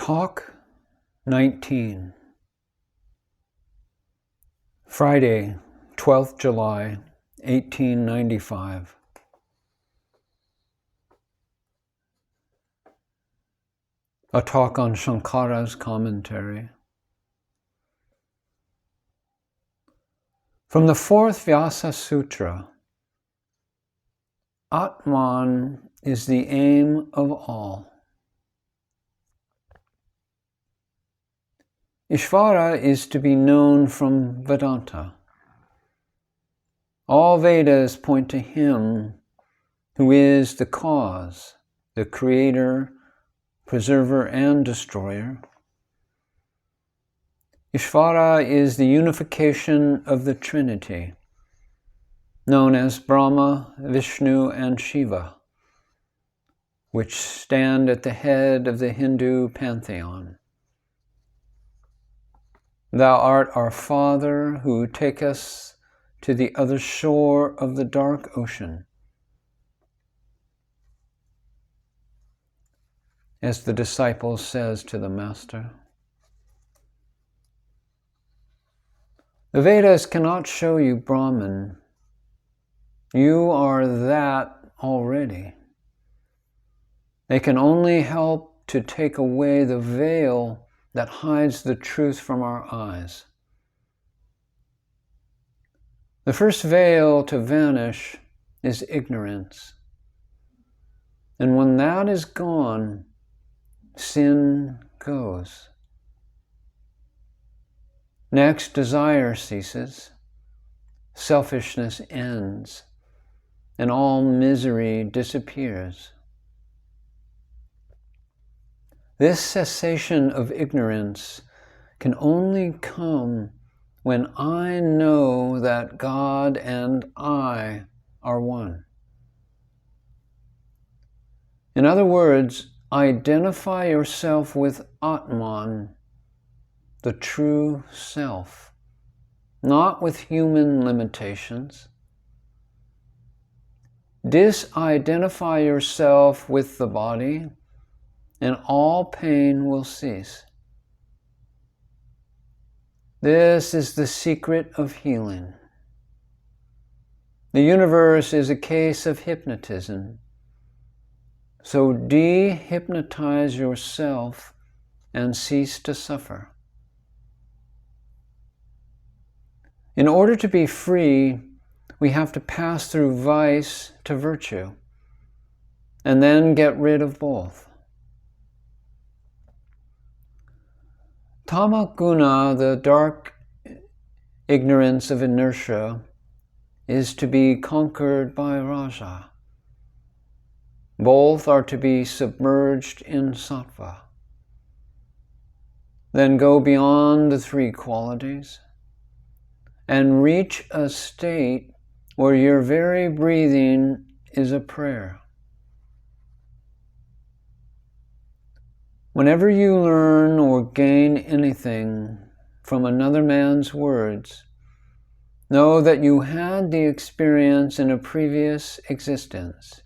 Talk-19, Friday, 12th July, 1895. A talk on Shankara's commentary. From the fourth Vyasa Sutra, Atman is the aim of all. Ishvara is to be known from Vedanta. All Vedas point to him who is the cause, the creator, preserver, and destroyer. Ishvara is the unification of the Trinity, known as Brahma, Vishnu, and Shiva, which stand at the head of the Hindu pantheon. Thou art our Father who take us to the other shore of the dark ocean. As the disciple says to the Master, the Vedas cannot show you Brahman. You are that already. They can only help to take away the veil that hides the truth from our eyes. The first veil to vanish is ignorance. And when that is gone, sin goes. Next, desire ceases, selfishness ends, and all misery disappears. This cessation of ignorance can only come when I know that God and I are one. In other words, identify yourself with Atman, the true self, not with human limitations. Disidentify yourself with the body, and all pain will cease. This is the secret of healing. The universe is a case of hypnotism. So de-hypnotize yourself and cease to suffer. In order to be free, we have to pass through vice to virtue, and then get rid of both. Tamaguna, the dark ignorance of inertia, is to be conquered by Raja. Both are to be submerged in sattva. Then go beyond the three qualities and reach a state where your very breathing is a prayer. Whenever you learn or gain anything from another man's words, know that you had the experience in a previous existence,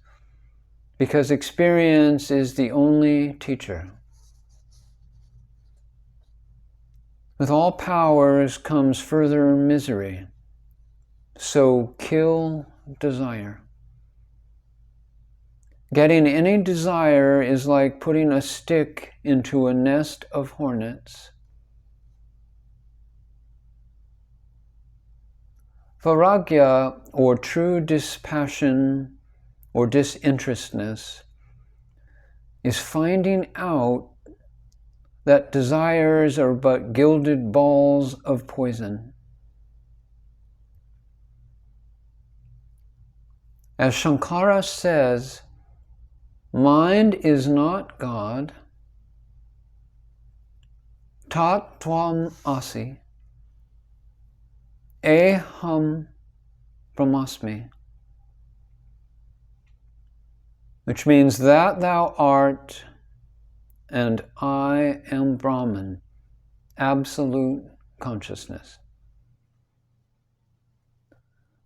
because experience is the only teacher. With all powers comes further misery, so kill desire. Getting any desire is like putting a stick into a nest of hornets. Vairagya, or true dispassion or disinterestedness, is finding out that desires are but gilded balls of poison. As Shankara says, mind is not God. Tat tvam asi. Aham brahmasmi. Which means that thou art and I am Brahman, absolute consciousness.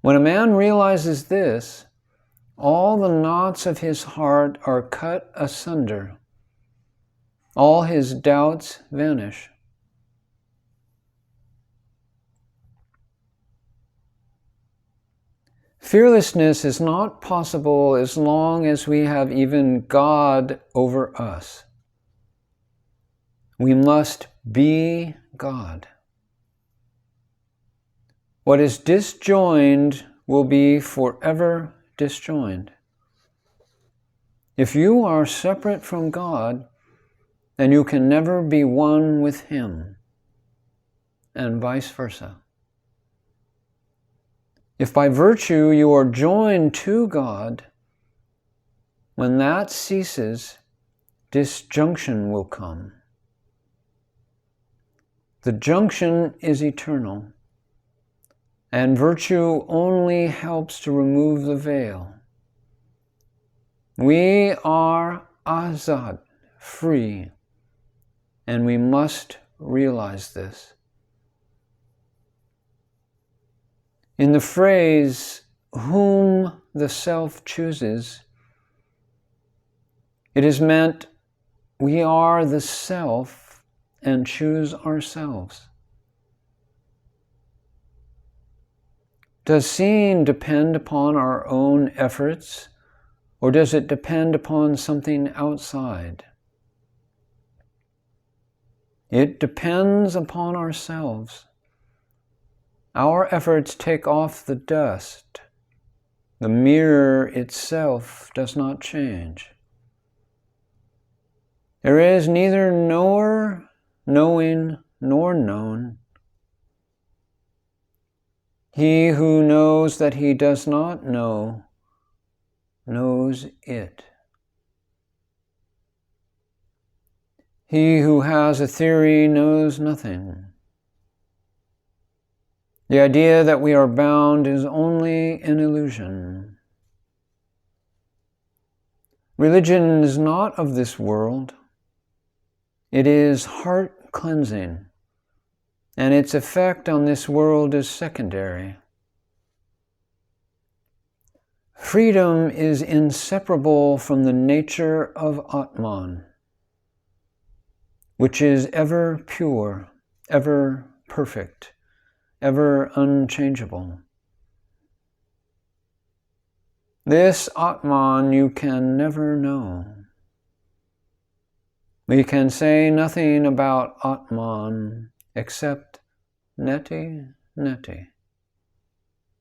When a man realizes this, all the knots of his heart are cut asunder, all his doubts vanish. Fearlessness is not possible as long as we have even God over us. We must be God. What is disjoined will be forever disjoined. If you are separate from God, then you can never be one with Him, and vice versa. If by virtue you are joined to God, when that ceases, disjunction will come. The junction is eternal, and virtue only helps to remove the veil. We are azad, free, and we must realize this. In the phrase, whom the self chooses, it is meant we are the self and choose ourselves. Does seeing depend upon our own efforts, or does it depend upon something outside? It depends upon ourselves. Our efforts take off the dust. The mirror itself does not change. There is neither knower, knowing, nor known. He who knows that he does not know, knows it. He who has a theory knows nothing. The idea that we are bound is only an illusion. Religion is not of this world. It is heart cleansing, and its effect on this world is secondary. Freedom is inseparable from the nature of Atman, which is ever pure, ever perfect, ever unchangeable. This Atman you can never know. We can say nothing about Atman except neti, neti.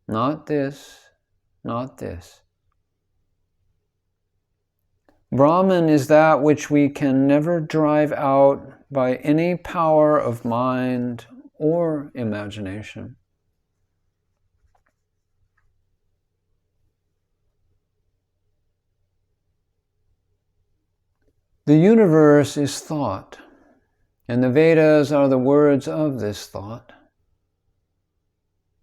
Not this, not this. Brahman is that which we can never drive out by any power of mind or imagination. The universe is thought, and the Vedas are the words of this thought.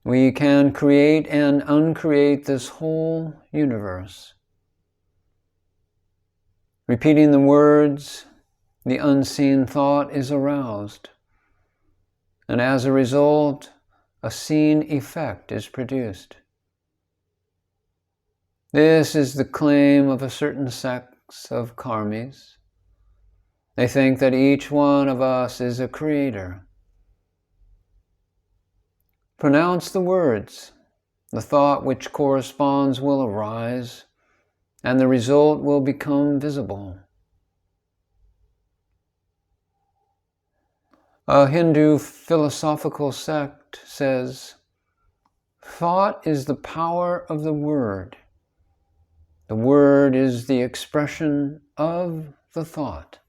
We can create and uncreate this whole universe. Repeating the words, the unseen thought is aroused, and as a result, a seen effect is produced. This is the claim of a certain sect of karmis. They think that each one of us is a creator. Pronounce the words. The thought which corresponds will arise, and the result will become visible. A Hindu philosophical sect says, thought is the power of the word. The word is the expression of the thought.